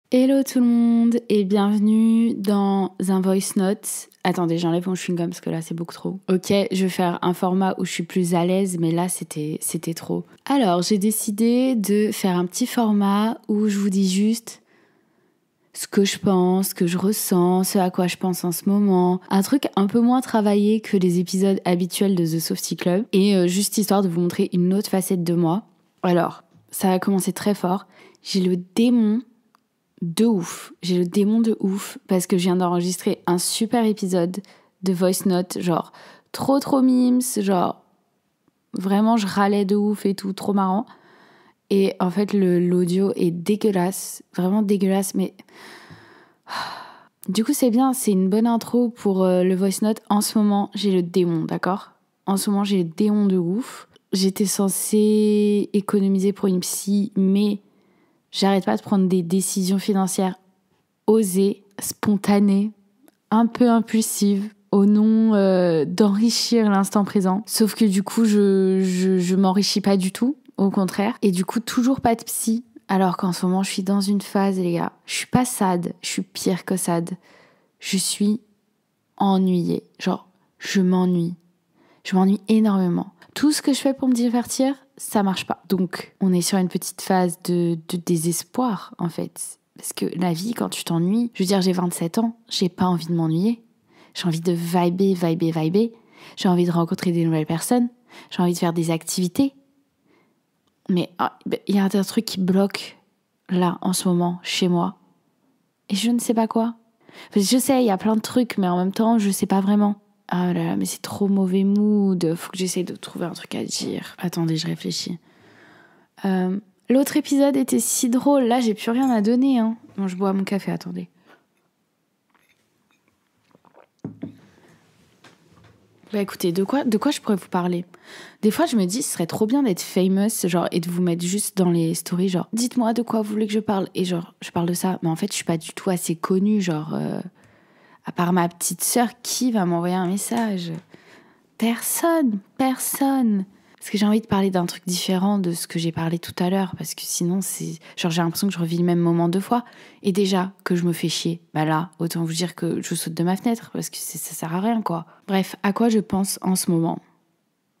Hello tout le monde et bienvenue dans un voice note. Attendez, j'enlève mon chewing-gum parce que là c'est beaucoup trop. Ok, je vais faire un format où je suis plus à l'aise, mais là c'était trop. Alors j'ai décidé de faire un petit format où je vous dis juste ce que je pense, ce que je ressens, ce à quoi je pense en ce moment. Un truc un peu moins travaillé que les épisodes habituels de The Softy Club et juste histoire de vous montrer une autre facette de moi. Alors, ça a commencé très fort. J'ai le démon de ouf. J'ai le démon de ouf parce que je viens d'enregistrer un super épisode de Voice Note, genre trop mimes, genre vraiment je râlais de ouf et tout, trop marrant. Et en fait l'audio est dégueulasse, vraiment dégueulasse, mais du coup c'est bien, c'est une bonne intro pour le Voice Note. En ce moment j'ai le démon, d'accord ? En ce moment j'ai le démon de ouf. J'étais censée économiser pour une psy, mais j'arrête pas de prendre des décisions financières osées, spontanées, un peu impulsives, au nom d'enrichir l'instant présent. Sauf que du coup, je m'enrichis pas du tout, au contraire. Et du coup, toujours pas de psy. Alors qu'en ce moment, je suis dans une phase, les gars. Je suis pas sad, je suis pire que sad. Je suis ennuyée. Genre, je m'ennuie. Je m'ennuie énormément. Tout ce que je fais pour me divertir, ça marche pas. Donc, on est sur une petite phase de désespoir, en fait. Parce que la vie, quand tu t'ennuies, je veux dire, j'ai 27 ans, j'ai pas envie de m'ennuyer. J'ai envie de vibrer. J'ai envie de rencontrer des nouvelles personnes. J'ai envie de faire des activités. Mais il y a un truc qui bloque, là, en ce moment, chez moi. Et je ne sais pas quoi. Parce que je sais, il y a plein de trucs, mais en même temps, je sais pas vraiment. Ah là là, mais c'est trop mauvais mood. Faut que j'essaie de trouver un truc à dire. Attendez, je réfléchis. L'autre épisode était si drôle. Là, j'ai plus rien à donner. Hein. Bon, je bois mon café, attendez. Bah écoutez, de quoi je pourrais vous parler ? Des fois, je me dis, ce serait trop bien d'être famous, genre, et de vous mettre juste dans les stories, genre, dites-moi de quoi vous voulez que je parle. Et genre, je parle de ça. Mais en fait, je suis pas du tout assez connue, genre... À part ma petite sœur, qui va m'envoyer un message ? Personne. Parce que j'ai envie de parler d'un truc différent de ce que j'ai parlé tout à l'heure. Parce que sinon, c'est... Genre, j'ai l'impression que je revis le même moment 2 fois. Et déjà, que je me fais chier. Bah là, autant vous dire que je saute de ma fenêtre. Parce que ça sert à rien, quoi. Bref, à quoi je pense en ce moment ?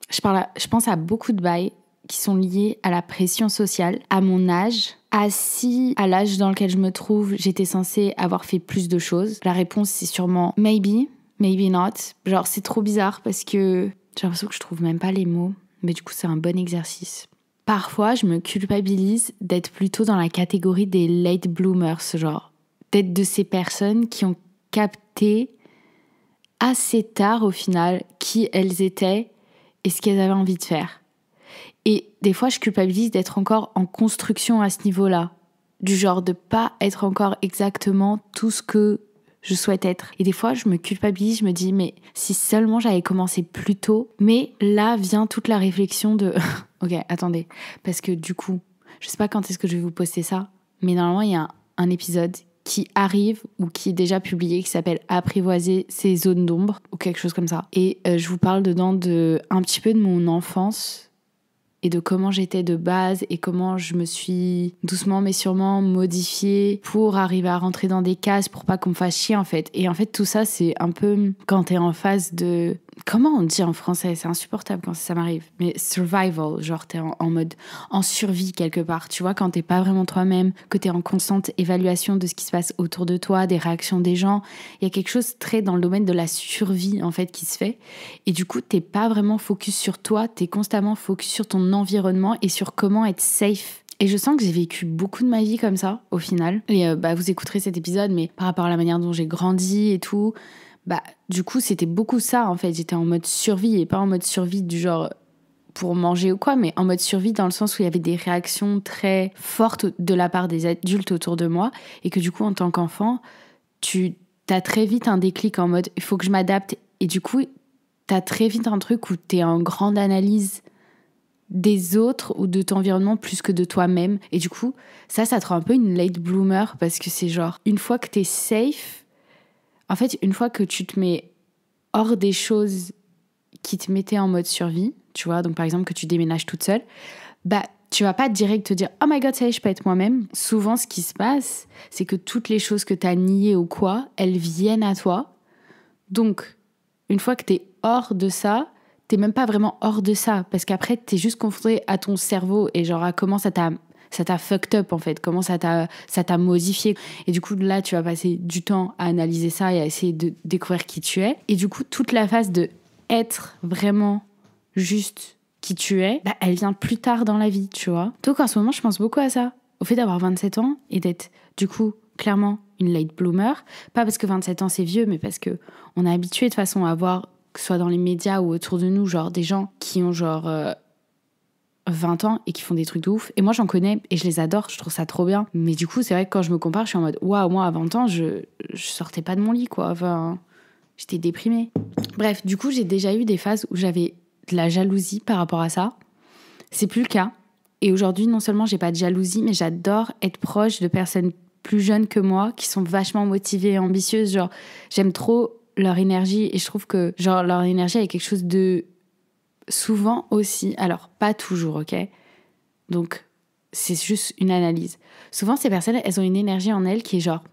Je pense à beaucoup de bails qui sont liés à la pression sociale, à mon âge, à si à l'âge dans lequel je me trouve, j'étais censée avoir fait plus de choses. La réponse, c'est sûrement maybe not. Genre, c'est trop bizarre parce que j'ai l'impression que je trouve même pas les mots. Mais du coup, c'est un bon exercice. Parfois, je me culpabilise d'être plutôt dans la catégorie des late bloomers, genre d'être de ces personnes qui ont capté assez tard au final qui elles étaient et ce qu'elles avaient envie de faire. Et des fois, je culpabilise d'être encore en construction à ce niveau-là. Du genre de pas être encore exactement tout ce que je souhaite être. Et des fois, je me culpabilise, je me dis, mais si seulement j'avais commencé plus tôt. Mais là vient toute la réflexion de... ok, attendez. Parce que du coup, je sais pas quand est-ce que je vais vous poster ça, mais normalement, il y a un épisode qui arrive ou qui est déjà publié qui s'appelle Apprivoiser ses zones d'ombre ou quelque chose comme ça. Et je vous parle dedans un petit peu de mon enfance et de comment j'étais de base et comment je me suis doucement mais sûrement modifiée pour arriver à rentrer dans des cases pour pas qu'on me fasse chier en fait. Et en fait tout ça c'est un peu quand t'es en phase de... Comment on dit en français ? C'est insupportable quand ça m'arrive. Mais survival, genre t'es en mode en survie quelque part. Tu vois, quand t'es pas vraiment toi-même, que t'es en constante évaluation de ce qui se passe autour de toi, des réactions des gens. Il y a quelque chose très dans le domaine de la survie en fait qui se fait. Et du coup, t'es pas vraiment focus sur toi, t'es constamment focus sur ton environnement et sur comment être safe. Et je sens que j'ai vécu beaucoup de ma vie comme ça, au final. Et vous écouterez cet épisode, mais par rapport à la manière dont j'ai grandi et tout, du coup, c'était beaucoup ça, en fait. J'étais en mode survie, et pas en mode survie du genre pour manger ou quoi, mais en mode survie dans le sens où il y avait des réactions très fortes de la part des adultes autour de moi, et que du coup, en tant qu'enfant, t'as très vite un déclic en mode, il faut que je m'adapte. Et du coup, t'as très vite un truc où t'es en grande analyse des autres ou de ton environnement plus que de toi-même. Et du coup, ça te rend un peu une late bloomer parce que c'est genre, une fois que t'es safe, en fait, une fois que tu te mets hors des choses qui te mettaient en mode survie, tu vois, donc par exemple que tu déménages toute seule, tu vas pas direct te dire « Oh my God, ça y est, je peux être moi-même ». Souvent, ce qui se passe, c'est que toutes les choses que t'as niées ou quoi, elles viennent à toi. Donc, une fois que t'es hors de ça, t'es même pas vraiment hors de ça. Parce qu'après, t'es juste confronté à ton cerveau et genre à comment ça t'a fucked up en fait, comment ça t'a modifié. Et du coup, là, tu vas passer du temps à analyser ça et à essayer de découvrir qui tu es. Et du coup, toute la phase de être vraiment juste qui tu es, bah, elle vient plus tard dans la vie, tu vois. Donc en ce moment, je pense beaucoup à ça. Au fait d'avoir 27 ans et d'être, du coup, clairement une late bloomer. Pas parce que 27 ans, c'est vieux, mais parce que on est habitué de toute façon à voir, que ce soit dans les médias ou autour de nous, genre des gens qui ont genre 20 ans et qui font des trucs de ouf. Et moi, j'en connais et je les adore, je trouve ça trop bien. Mais du coup, c'est vrai que quand je me compare, je suis en mode, waouh, moi, à 20 ans, je sortais pas de mon lit, quoi. Enfin, j'étais déprimée. Bref, du coup, j'ai déjà eu des phases où j'avais de la jalousie par rapport à ça. C'est plus le cas. Et aujourd'hui, non seulement j'ai pas de jalousie, mais j'adore être proche de personnes plus jeunes que moi, qui sont vachement motivées et ambitieuses. Genre, j'aime trop leur énergie et je trouve que genre leur énergie a quelque chose de souvent aussi, alors pas toujours, ok, donc c'est juste une analyse. Souvent ces personnes, elles ont une énergie en elles qui est genre,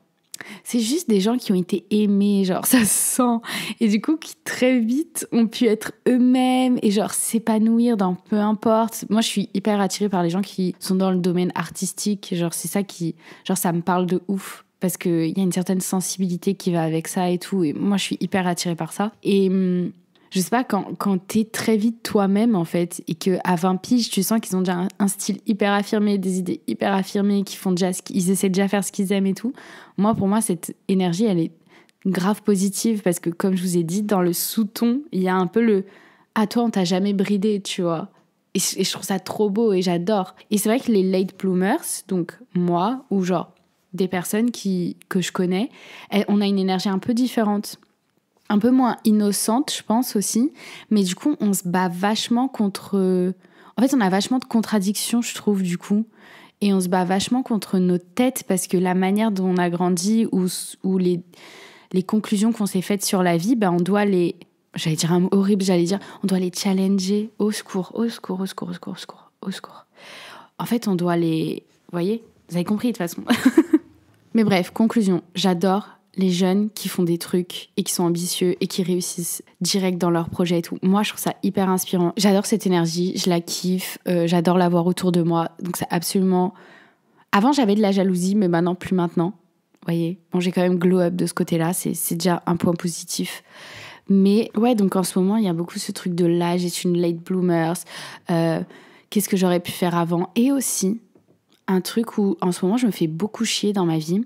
c'est juste des gens qui ont été aimés, genre ça se sent, et du coup qui très vite ont pu être eux-mêmes et genre s'épanouir dans peu importe. Moi je suis hyper attirée par les gens qui sont dans le domaine artistique, genre c'est ça qui, genre ça me parle de ouf parce qu'il y a une certaine sensibilité qui va avec ça et tout, et moi je suis hyper attirée par ça. Et je sais pas, quand t'es très vite toi-même, en fait, et qu'à 20 piges, tu sens qu'ils ont déjà un style hyper affirmé, des idées hyper affirmées, ils essaient déjà de faire ce qu'ils aiment et tout. Pour moi, cette énergie, elle est grave positive parce que, comme je vous ai dit, dans le sous-ton, il y a un peu le « Ah, toi, on t'a jamais bridé », tu vois. Et je trouve ça trop beau et j'adore. Et c'est vrai que les late bloomers, donc moi, ou genre des personnes que je connais, on a une énergie un peu différente. Un peu moins innocente, je pense aussi. Mais du coup, on se bat vachement contre... En fait, on a vachement de contradictions, je trouve, du coup. Et on se bat vachement contre nos têtes parce que la manière dont on a grandi ou les conclusions qu'on s'est faites sur la vie, on doit les... J'allais dire un mot horrible, on doit les challenger. Au secours, au secours, au secours, au secours, au secours, au secours. En fait, on doit les... Vous voyez ? Vous avez compris, de toute façon. Mais bref, conclusion. J'adore les jeunes qui font des trucs et qui sont ambitieux et qui réussissent direct dans leurs projets et tout. Moi, je trouve ça hyper inspirant. J'adore cette énergie, je la kiffe, j'adore la voir autour de moi. Donc c'est absolument... Avant, j'avais de la jalousie, mais maintenant, plus maintenant. Vous voyez ? Bon, j'ai quand même glow up de ce côté-là, c'est déjà un point positif. Mais ouais, donc en ce moment, il y a beaucoup ce truc de l'âge, est une late bloomers, qu'est-ce que j'aurais pu faire avant ? Et aussi, un truc où en ce moment, je me fais beaucoup chier dans ma vie.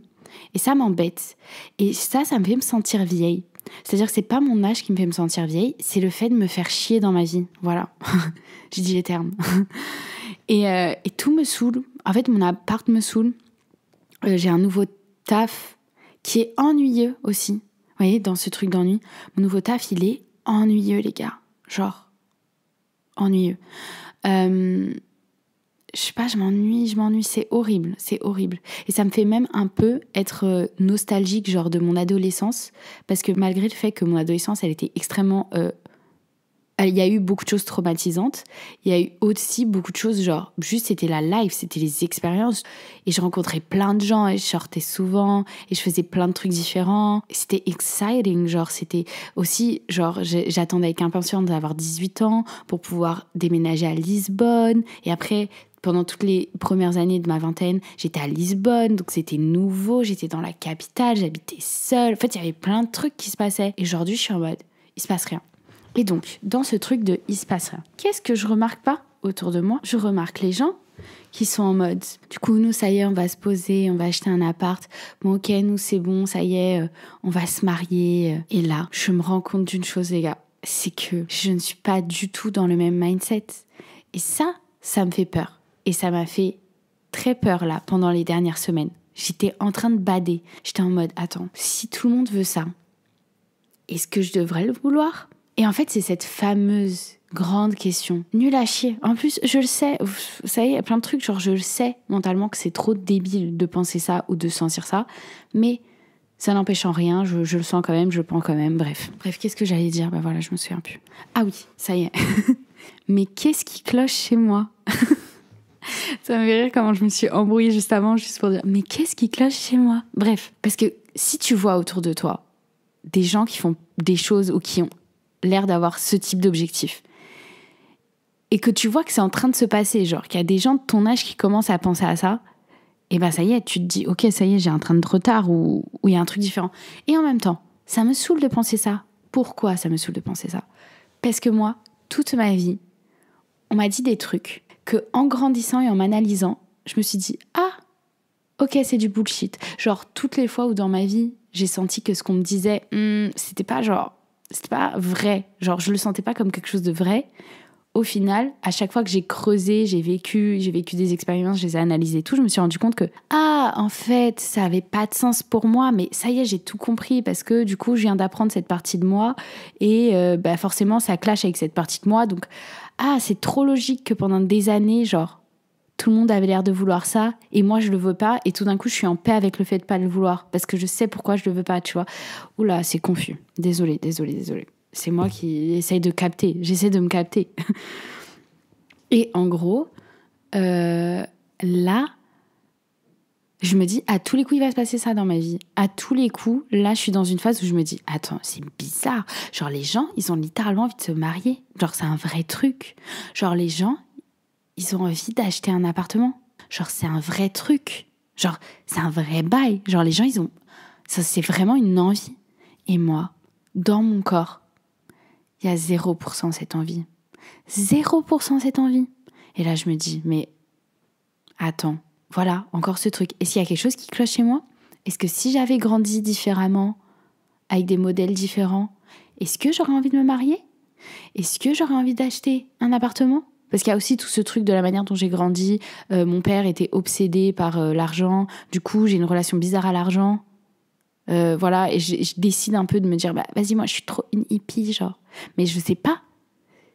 Et ça m'embête. Et ça me fait me sentir vieille. C'est-à-dire que c'est pas mon âge qui me fait me sentir vieille, c'est le fait de me faire chier dans ma vie. Voilà. J'ai dit les termes. Et tout me saoule. En fait, mon appart me saoule. J'ai un nouveau taf qui est ennuyeux aussi. Vous voyez, dans ce truc d'ennui. Mon nouveau taf, il est ennuyeux, les gars. Genre, ennuyeux. Je sais pas, je m'ennuie, c'est horrible. Et ça me fait même un peu être nostalgique, genre de mon adolescence, parce que malgré le fait que mon adolescence, elle était extrêmement... il y a eu beaucoup de choses traumatisantes, il y a eu aussi beaucoup de choses, genre, juste c'était la life, c'était les expériences, et je rencontrais plein de gens, et je sortais souvent, et je faisais plein de trucs différents, c'était exciting, genre, c'était aussi, genre, j'attendais avec impatience d'avoir 18 ans pour pouvoir déménager à Lisbonne, et après... Pendant toutes les premières années de ma vingtaine, j'étais à Lisbonne, donc c'était nouveau, j'étais dans la capitale, j'habitais seule. En fait, il y avait plein de trucs qui se passaient. Et aujourd'hui, je suis en mode, il se passe rien. Et donc, dans ce truc de il se passe rien, qu'est-ce que je remarque pas autour de moi ? Je remarque les gens qui sont en mode, du coup, nous, ça y est, on va se poser, on va acheter un appart. Bon, ok, nous, c'est bon, ça y est, on va se marier. Et là, je me rends compte d'une chose, les gars, c'est que je ne suis pas du tout dans le même mindset. Et ça me fait peur. Et ça m'a fait très peur, là, pendant les dernières semaines. J'étais en train de bader. J'étais en mode, attends, si tout le monde veut ça, est-ce que je devrais le vouloir ? Et en fait, c'est cette fameuse grande question. Nul à chier. En plus, je le sais. Vous savez, il y a plein de trucs, genre je le sais mentalement que c'est trop débile de penser ça ou de sentir ça. Mais ça n'empêche en rien. Je le sens quand même, je le prends quand même. Bref, qu'est-ce que j'allais dire ? Voilà, je me souviens plus. Ah oui, ça y est. Mais qu'est-ce qui cloche chez moi ? Ça me fait rire comment je me suis embrouillée juste avant, juste pour dire mais qu'est-ce qui cloche chez moi? Bref, parce que si tu vois autour de toi des gens qui font des choses ou qui ont l'air d'avoir ce type d'objectif, et que tu vois que c'est en train de se passer, genre qu'il y a des gens de ton âge qui commencent à penser à ça, et ben ça y est, tu te dis ok, ça y est, j'ai un train de retard ou il y a un truc différent. Et en même temps, ça me saoule de penser ça. Pourquoi ça me saoule de penser ça? Parce que moi, toute ma vie, on m'a dit des trucs que, en grandissant et en m'analysant, je me suis dit ah, ok, c'est du bullshit. Genre toutes les fois où dans ma vie, j'ai senti que ce qu'on me disait, c'était pas vrai. Genre je le sentais pas comme quelque chose de vrai. Au final, à chaque fois que j'ai creusé, j'ai vécu des expériences, je les ai analysées, tout, je me suis rendu compte que en fait, ça avait pas de sens pour moi, mais ça y est, j'ai tout compris parce que du coup, je viens d'apprendre cette partie de moi et forcément, ça clash avec cette partie de moi. Donc, c'est trop logique que pendant des années, genre, tout le monde avait l'air de vouloir ça et moi, je le veux pas. Et tout d'un coup, je suis en paix avec le fait de pas le vouloir parce que je sais pourquoi je le veux pas, tu vois. Oula, c'est confus. Désolée. C'est moi qui essaye de capter. J'essaie de me capter. Et en gros, là, je me dis, à tous les coups, il va se passer ça dans ma vie. À tous les coups, là, je suis dans une phase où je me dis, attends, c'est bizarre. Genre, les gens, ils ont littéralement envie de se marier. Genre, c'est un vrai truc. Genre, les gens, ils ont envie d'acheter un appartement. Genre, c'est un vrai truc. Genre, c'est un vrai bail. Genre, les gens, ils ont... Ça, c'est vraiment une envie. Et moi, dans mon corps, il y a 0% cette envie. 0% cette envie. Et là, je me dis, mais attends, voilà, encore ce truc. Est-ce qu'il y a quelque chose qui cloche chez moi? Est-ce que si j'avais grandi différemment, avec des modèles différents, est-ce que j'aurais envie de me marier? Est-ce que j'aurais envie d'acheter un appartement? Parce qu'il y a aussi tout ce truc de la manière dont j'ai grandi. Mon père était obsédé par l'argent. Du coup, j'ai une relation bizarre à l'argent. Voilà, et je décide un peu de me dire, vas-y, moi, je suis trop une hippie, genre. Mais je sais pas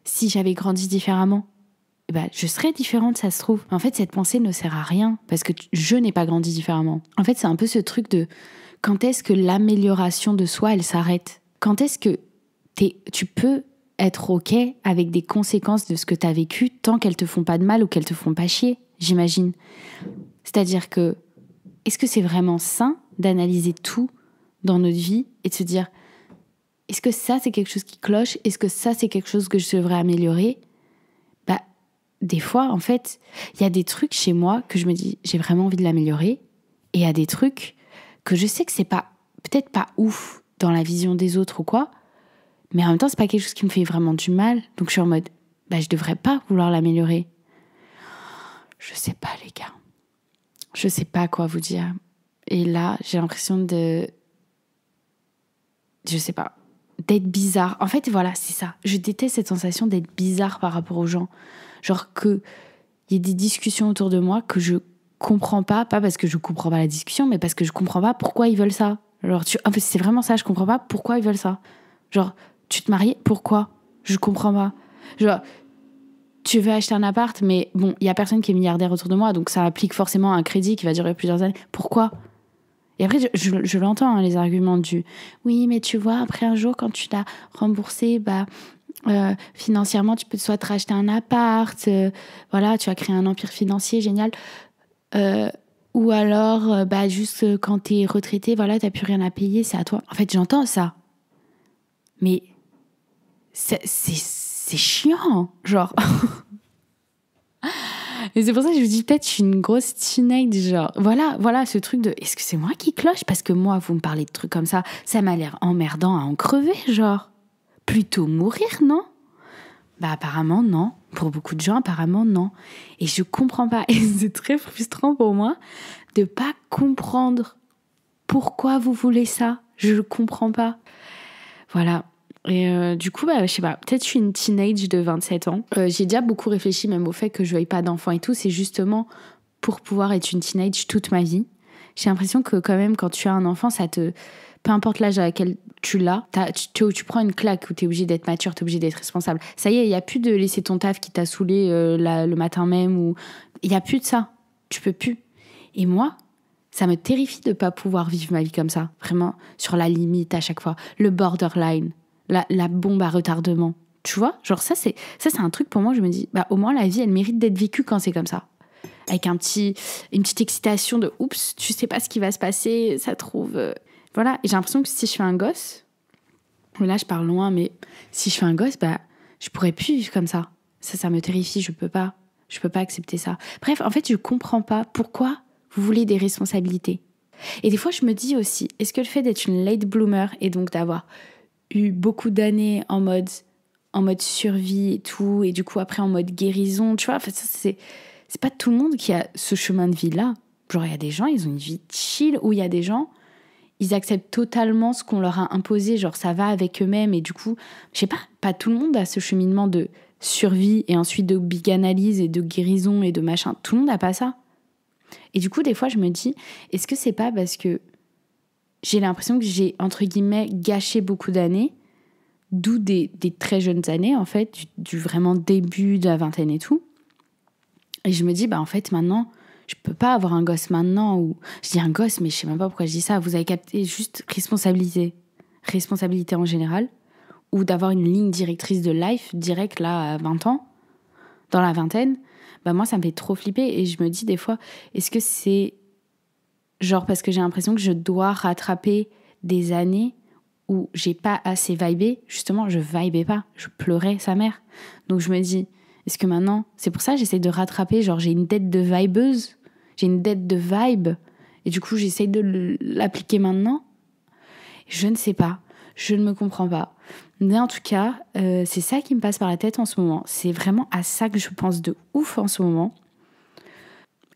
si j'avais grandi différemment. Je serais différente, ça se trouve. En fait, cette pensée ne sert à rien parce que je n'ai pas grandi différemment. En fait, c'est un peu ce truc de quand est-ce que l'amélioration de soi, elle s'arrête? Quand est-ce que tu peux être OK avec des conséquences de ce que tu as vécu tant qu'elles te font pas de mal ou qu'elles te font pas chier, j'imagine. C'est-à-dire que est-ce que c'est vraiment sain d'analyser tout dans notre vie et de se dire est-ce que ça c'est quelque chose qui cloche? Est-ce que ça c'est quelque chose que je devrais améliorer? Des fois, en fait, il y a des trucs chez moi que je me dis j'ai vraiment envie de l'améliorer et il y a des trucs que je sais que c'est pas peut-être pas ouf dans la vision des autres ou quoi, mais en même temps c'est pas quelque chose qui me fait vraiment du mal, donc je suis en mode je devrais pas vouloir l'améliorer. Je sais pas les gars, je sais pas quoi vous dire. Et là j'ai l'impression je sais pas, d'être bizarre. En fait voilà, c'est ça, je déteste cette sensation d'être bizarre par rapport aux gens. Genre qu'il y ait des discussions autour de moi que je comprends pas parce que je comprends pas la discussion, mais parce que je comprends pas pourquoi ils veulent ça. Genre, c'est vraiment ça, je comprends pas pourquoi ils veulent ça. Genre, tu te maries, pourquoi? Je comprends pas. Genre, tu veux acheter un appart, mais bon, il y a personne qui est milliardaire autour de moi, donc ça implique forcément un crédit qui va durer plusieurs années. Pourquoi? Et après, je l'entends, les arguments du « Oui, mais tu vois, après un jour, quand tu l'as remboursé, financièrement, tu peux soit te racheter un appart, voilà, tu as créé un empire financier génial. Ou alors, juste quand t'es retraité, voilà, t'as plus rien à payer, c'est à toi. » En fait, j'entends ça. Mais c'est chiant, genre. Et c'est pour ça que je vous dis, peut-être je suis une grosse teenage, genre. Voilà, ce truc de, est-ce que c'est moi qui cloche? Parce que moi, vous me parlez de trucs comme ça m'a l'air emmerdant à en crever, genre. Plutôt mourir, non? Apparemment, non. Pour beaucoup de gens, apparemment, non. Et je comprends pas. Et c'est très frustrant pour moi de pas comprendre pourquoi vous voulez ça. Je comprends pas. Voilà. Et du coup, je sais pas, peut-être je suis une teenage de 27 ans. J'ai déjà beaucoup réfléchi même au fait que je veuille pas d'enfants et tout. C'est justement pour pouvoir être une teenage toute ma vie. J'ai l'impression que quand même, quand tu as un enfant, peu importe l'âge à laquelle tu l'as, tu prends une claque où t'es obligé d'être mature, t'es obligé d'être responsable. Ça y est, il n'y a plus de laisser ton taf qui t'a saoulé le matin même. Ou il n'y a plus de ça. Tu peux plus. Et moi, ça me terrifie de pas pouvoir vivre ma vie comme ça. Vraiment, sur la limite à chaque fois. Le borderline. La bombe à retardement. Tu vois? Genre ça c'est un truc pour moi, je me dis, au moins la vie, elle mérite d'être vécue quand c'est comme ça. avec une petite excitation de oups, tu sais pas ce qui va se passer, ça trouve. Voilà. Et j'ai l'impression que si je fais un gosse, là je parle loin, mais si je fais un gosse, je pourrais plus vivre comme ça. Ça me terrifie, je peux pas accepter ça. Bref, en fait, je comprends pas pourquoi vous voulez des responsabilités. Et des fois, je me dis aussi, est-ce que le fait d'être une late bloomer et donc d'avoir eu beaucoup d'années en mode survie et tout, et du coup après en mode guérison, tu vois, ça, c'est pas tout le monde qui a ce chemin de vie-là. Genre, il y a des gens, ils ont une vie chill, ou il y a des gens, ils acceptent totalement ce qu'on leur a imposé, genre ça va avec eux-mêmes, et du coup, je sais pas tout le monde a ce cheminement de survie et ensuite de big analyse et de guérison et de machin. Tout le monde n'a pas ça. Et du coup, des fois, je me dis, est-ce que c'est pas parce que j'ai l'impression que j'ai, entre guillemets, gâché beaucoup d'années, d'où des très jeunes années, en fait, du vraiment début de la vingtaine et tout. Et je me dis, en fait, maintenant, je peux pas avoir un gosse maintenant, ou je dis un gosse, mais je sais même pas pourquoi je dis ça. Vous avez capté, juste responsabilité en général, ou d'avoir une ligne directrice de life direct là à 20 ans, dans la vingtaine, moi ça me fait trop flipper et je me dis des fois, est-ce que c'est genre parce que j'ai l'impression que je dois rattraper des années où j'ai pas assez vibé, justement je vibais pas, je pleurais sa mère. Donc je me dis, est-ce que maintenant, c'est pour ça que j'essaie de rattraper, genre j'ai une dette de vibeuse, j'ai une dette de vibe et du coup j'essaie de l'appliquer maintenant. Je ne sais pas. Je ne me comprends pas. Mais en tout cas, c'est ça qui me passe par la tête en ce moment. C'est vraiment à ça que je pense de ouf en ce moment.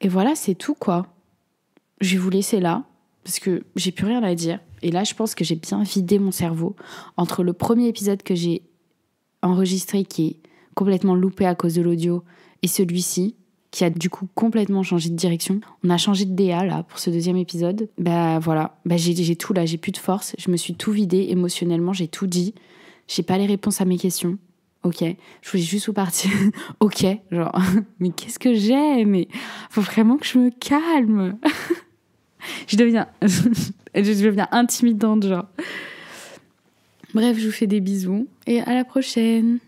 Et voilà, c'est tout, quoi. Je vais vous laisser là, parce que j'ai plus rien à dire. Et là, je pense que j'ai bien vidé mon cerveau. Entre le premier épisode que j'ai enregistré, qui est complètement loupé à cause de l'audio, et celui-ci, qui a du coup complètement changé de direction. On a changé de DA là pour ce deuxième épisode. Voilà, j'ai tout là, j'ai plus de force, je me suis tout vidé émotionnellement, j'ai tout dit. J'ai pas les réponses à mes questions. Ok, je voulais juste vous partir. Ok, genre, mais qu'est-ce que j'ai? Mais faut vraiment que je me calme. je deviens intimidante, genre. Bref, je vous fais des bisous et à la prochaine.